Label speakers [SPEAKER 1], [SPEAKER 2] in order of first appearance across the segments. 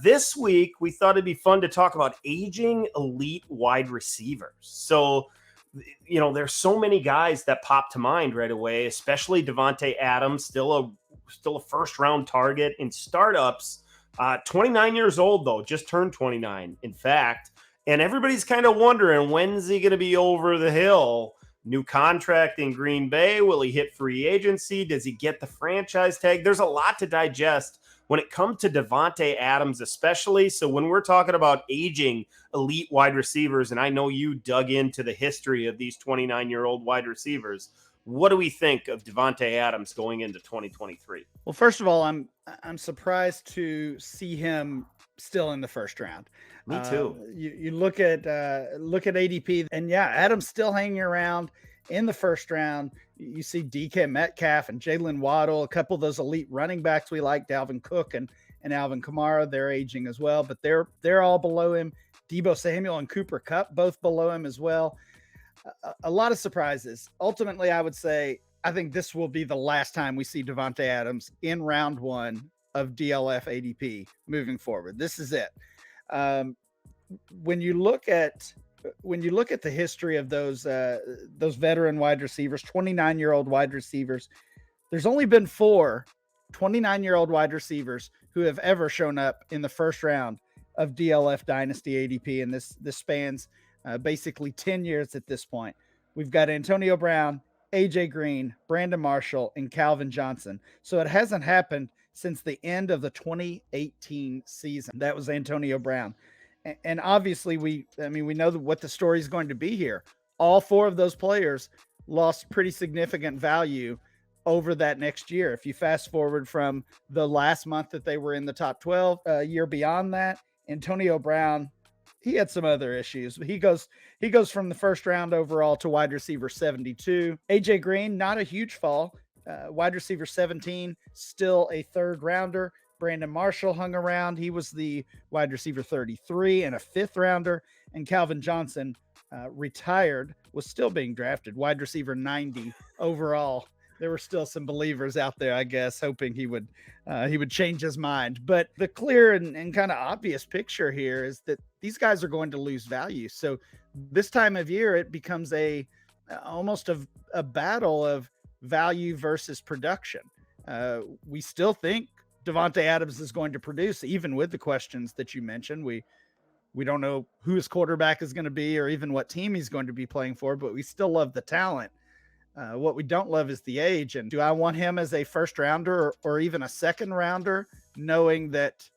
[SPEAKER 1] This week, we thought it'd be fun to talk about aging elite wide receivers. So, there's so many guys that pop to mind right away, especially Davante Adams, still a first round target in startups. 29 years old, though, just turned 29, in fact. And everybody's kind of wondering, when's he going to be over the hill? New contract in Green Bay. Will he hit free agency? Does he get the franchise tag? There's a lot to digest when it comes to Davante Adams, especially. So when we're talking about aging elite wide receivers, and I know you dug into the history of these 29-year-old wide receivers, what do we think of Davante Adams going into 2023?
[SPEAKER 2] Well, first of all, I'm surprised to see him still in the first round.
[SPEAKER 1] Me too.
[SPEAKER 2] You look at ADP, and yeah, Adams still hanging around in the first round. You see DK Metcalf and Jalen Waddle, a couple of those elite running backs we like, Dalvin Cook and Alvin Kamara. They're aging as well, but they're all below him. Debo Samuel and Cooper Kupp both below him as well. A lot of surprises. Ultimately, I would say I think this will be the last time we see Davante Adams in round one of DLF ADP moving forward. This is it. When you look at the history of those veteran wide receivers, 29-year-old wide receivers, there's only been 4 29-year-old wide receivers who have ever shown up in the first round of DLF Dynasty ADP, and this spans basically 10 years at this point. We've got Antonio Brown, AJ Green, Brandon Marshall, and Calvin Johnson. So it hasn't happened since the end of the 2018 season. That was Antonio Brown. And obviously we know what the story is going to be here. All 4 of those players lost pretty significant value over that next year. If you fast forward from the last month that they were in the top 12, year beyond that, Antonio Brown, he had some other issues. He goes from the first round overall to wide receiver 72. AJ Green, not a huge fall. Wide receiver 17, still a third rounder. Brandon Marshall hung around. He was the wide receiver 33 and a fifth rounder. And Calvin Johnson retired, was still being drafted, wide receiver 90 overall. There were still some believers out there, I guess, hoping he would change his mind. But the clear and kind of obvious picture here is that these guys are going to lose value. So this time of year, it becomes almost a battle of value versus production. We still think Davante Adams is going to produce, even with the questions that you mentioned. We don't know who his quarterback is going to be or even what team he's going to be playing for, but we still love the talent. What we don't love is the age. And do I want him as a first rounder or even a second rounder, knowing that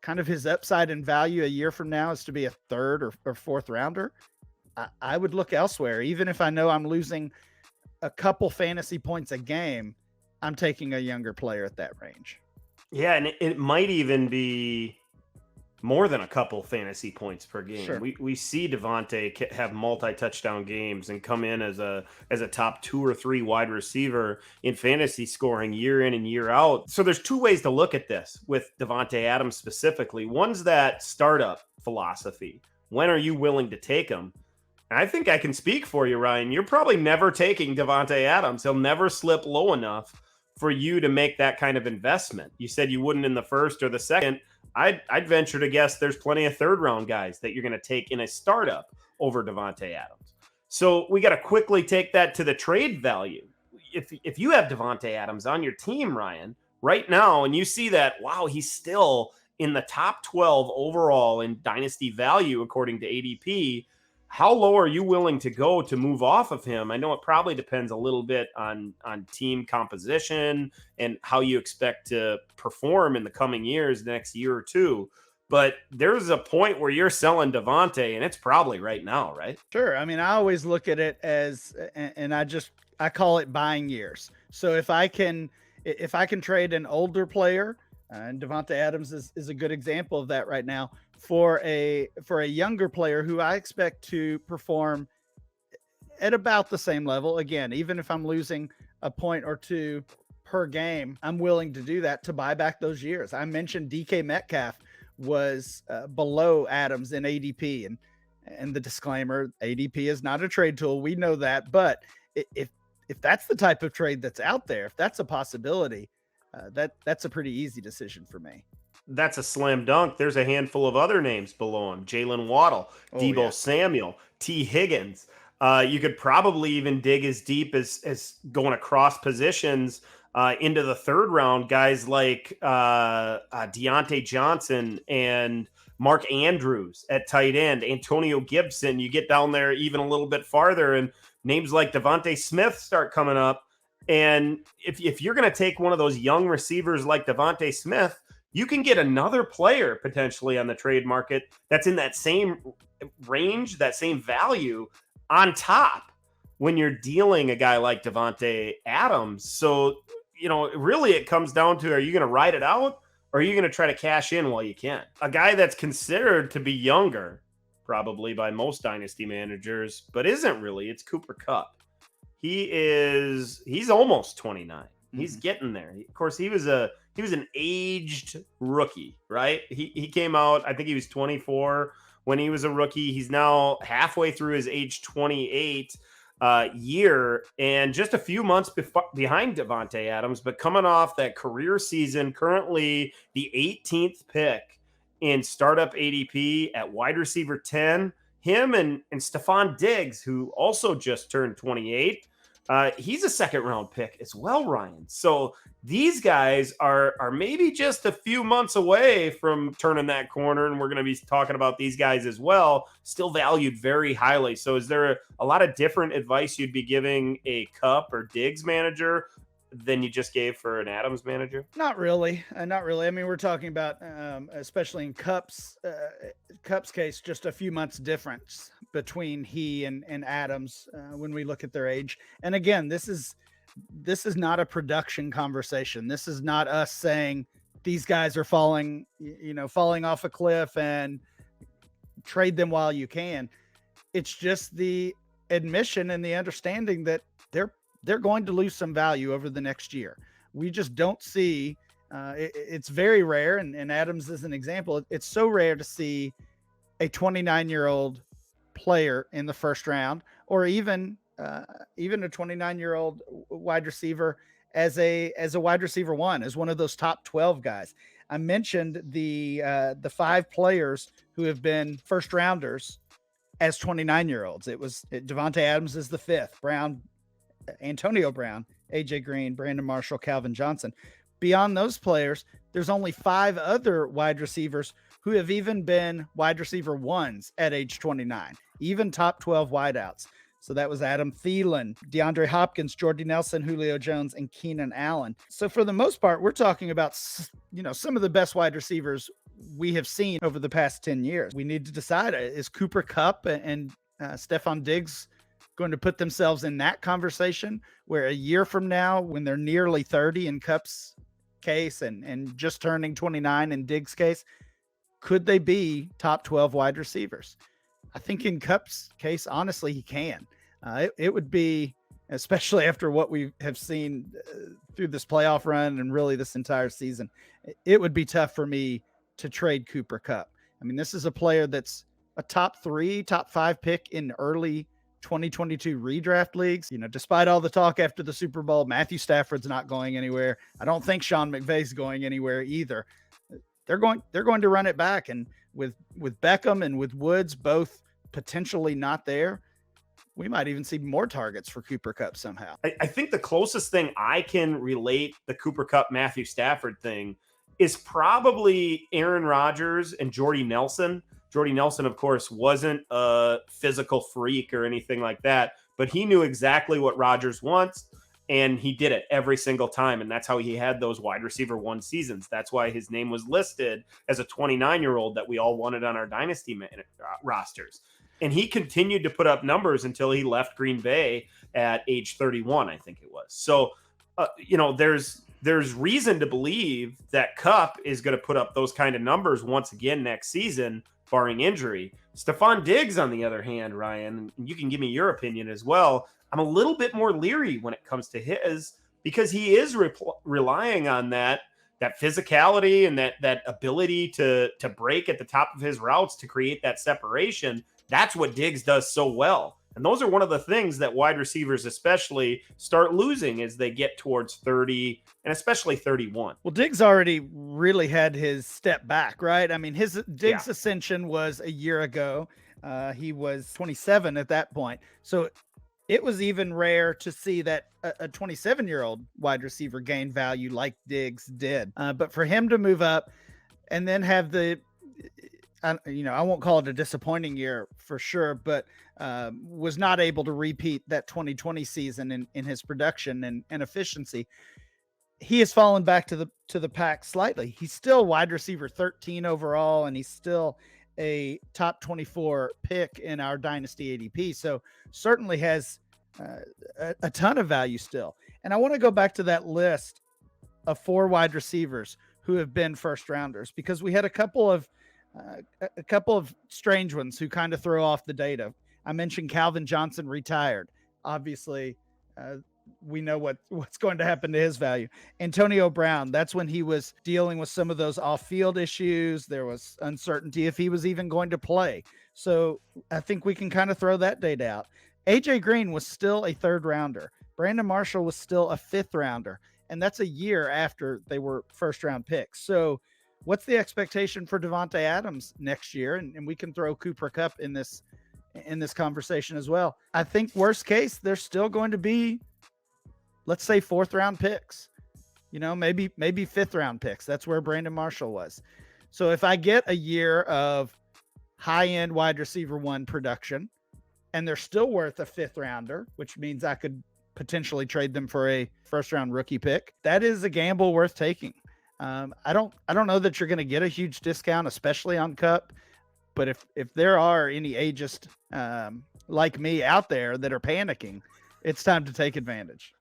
[SPEAKER 2] kind of his upside in value a year from now is to be a third or fourth rounder? I would look elsewhere. Even if I know I'm losing a couple fantasy points a game, I'm taking a younger player at that range.
[SPEAKER 1] Yeah, and it might even be more than a couple fantasy points per game.
[SPEAKER 2] Sure.
[SPEAKER 1] We see Davante have multi-touchdown games and come in as a top 2 or 3 wide receiver in fantasy scoring year in and year out. So there's 2 ways to look at this with Davante Adams specifically. One's that startup philosophy. When are you willing to take him? And I think I can speak for you, Ryan. You're probably never taking Davante Adams. He'll never slip low enough for you to make that kind of investment. You said you wouldn't in the first or the second. I'd venture to guess there's plenty of third round guys that you're going to take in a startup over Davante Adams. So we got to quickly take that to the trade value. If you have Davante Adams on your team, Ryan, right now, and you see that, wow, he's still in the top 12 overall in dynasty value, according to ADP, how low are you willing to go to move off of him? I know it probably depends a little bit on team composition and how you expect to perform in the coming years, the next year or two. But there's a point where you're selling Davante, and it's probably right now, right?
[SPEAKER 2] Sure. I mean, I always look at it as, and I call it buying years. So if I can trade an older player, and Davante Adams is a good example of that right now, for a younger player who I expect to perform at about the same level. Again, even if I'm losing a point or 2 per game, I'm willing to do that to buy back those years. I mentioned DK Metcalf was below Adams in ADP, and the disclaimer, ADP is not a trade tool. We know that, but if that's the type of trade that's out there, if that's a possibility, that's a pretty easy decision for me.
[SPEAKER 1] that's a slam dunk. There's a handful of other names below him: Jalen Waddle, Debo Samuel, T. Higgins. You could probably even dig as deep as going across positions into the third round. Guys like Deontay Johnson and Mark Andrews at tight end, Antonio Gibson. You get down there even a little bit farther, and names like Devontae Smith start coming up. And if you're going to take one of those young receivers like Devontae Smith, you can get another player potentially on the trade market that's in that same range, that same value on top when you're dealing a guy like Davante Adams. So, really it comes down to, are you going to ride it out or are you going to try to cash in while you can? A guy that's considered to be younger, probably by most dynasty managers, but isn't really, it's Cooper Kupp. He's almost 29. He's getting there. Of course, he was an aged rookie, right? He came out, I think he was 24 when he was a rookie. He's now halfway through his age 28 year, and just a few months behind Davante Adams, but coming off that career season, currently the 18th pick in startup ADP at wide receiver 10. Him and Stefon Diggs, who also just turned 28. He's a second round pick as well, Ryan. So these guys are maybe just a few months away from turning that corner, and we're going to be talking about these guys as well, still valued very highly. So is there a lot of different advice you'd be giving a Kupp or Diggs manager than you just gave for an Adams manager?
[SPEAKER 2] Not really. Not really. I mean, we're talking about, especially in Kupp's case, just a few months difference between he and Adams when we look at their age. And again, this is not a production conversation. This is not us saying these guys are falling off a cliff and trade them while you can. It's just the admission and the understanding that they're going to lose some value over the next year. We just don't see, it's very rare. And Adams is an example. It's so rare to see a 29-year-old player in the first round, or even a 29-year-old wide receiver as a wide receiver one, as one of those top 12 guys. I mentioned the 5 players who have been first rounders as 29-year-olds. It was Davante Adams is the 5th, Antonio Brown, AJ Green, Brandon Marshall, Calvin Johnson. Beyond those players, there's only 5 other wide receivers who have even been wide receiver ones at age 29, even top 12 wideouts. So that was Adam Thielen, DeAndre Hopkins, Jordy Nelson, Julio Jones, and Keenan Allen. So for the most part, we're talking about, some of the best wide receivers we have seen over the past 10 years. We need to decide, is Cooper Kupp and Stefon Diggs going to put themselves in that conversation where a year from now, when they're nearly 30 in Kupp's case and just turning 29 in Diggs' case, could they be top 12 wide receivers? I think in Kupp's case, honestly, he can. It would be, especially after what we have seen through this playoff run and really this entire season, it would be tough for me to trade Cooper Kupp. I mean, this is a player that's a top 3, top 5 pick in early 2022 redraft leagues. Despite all the talk after the Super Bowl, Matthew Stafford's not going anywhere. I don't think Sean McVay's going anywhere either. They're going to run it back, and with Beckham and with Woods both potentially not there, we might even see more targets for Cooper Kupp somehow.
[SPEAKER 1] I think the closest thing I can relate the Cooper Kupp Matthew Stafford thing is probably Aaron Rodgers and Jordy Nelson. Jordy Nelson, of course, wasn't a physical freak or anything like that, but he knew exactly what Rodgers wants, and he did it every single time. And that's how he had those wide receiver 1 seasons. That's why his name was listed as a 29-year-old that we all wanted on our dynasty rosters. And he continued to put up numbers until he left Green Bay at age 31, I think it was. So, there's reason to believe that Kupp is going to put up those kind of numbers once again next season, barring injury. Stefon Diggs, on the other hand, Ryan, and you can give me your opinion as well, I'm a little bit more leery when it comes to his, because he is relying on that physicality and that ability to break at the top of his routes to create that separation. That's what Diggs does so well. And those are one of the things that wide receivers especially start losing as they get towards 30 and especially 31.
[SPEAKER 2] Well, Diggs already really had his step back, right? I mean, his Diggs ascension was a year ago. He was 27 at that point. So it was even rare to see that a 27-year-old wide receiver gain value like Diggs did. But for him to move up and then have I won't call it a disappointing year for sure, but was not able to repeat that 2020 season in his production and efficiency. He has fallen back to the pack slightly. He's still wide receiver 13 overall, and he's still a top 24 pick in our dynasty ADP. So certainly has a ton of value still. And I want to go back to that list of 4 wide receivers who have been first rounders, because we had a couple of strange ones who kind of throw off the data. I mentioned Calvin Johnson retired. Obviously, we know what's going to happen to his value. Antonio Brown, that's when he was dealing with some of those off-field issues. There was uncertainty if he was even going to play. So I think we can kind of throw that data out. AJ Green was still a 3rd rounder. Brandon Marshall was still a 5th rounder. And that's a year after they were first-round picks. So what's the expectation for Davante Adams next year? And we can throw Cooper Kupp in this conversation as well. I think worst case, they're still going to be, let's say, 4th round picks, maybe 5th round picks. That's where Brandon Marshall was. So if I get a year of high-end wide receiver 1 production and they're still worth a 5th rounder, which means I could potentially trade them for a 1st round rookie pick, that is a gamble worth taking. I don't know that you're going to get a huge discount, especially on Kupp, but if there are any ageist like me out there that are panicking, it's time to take advantage.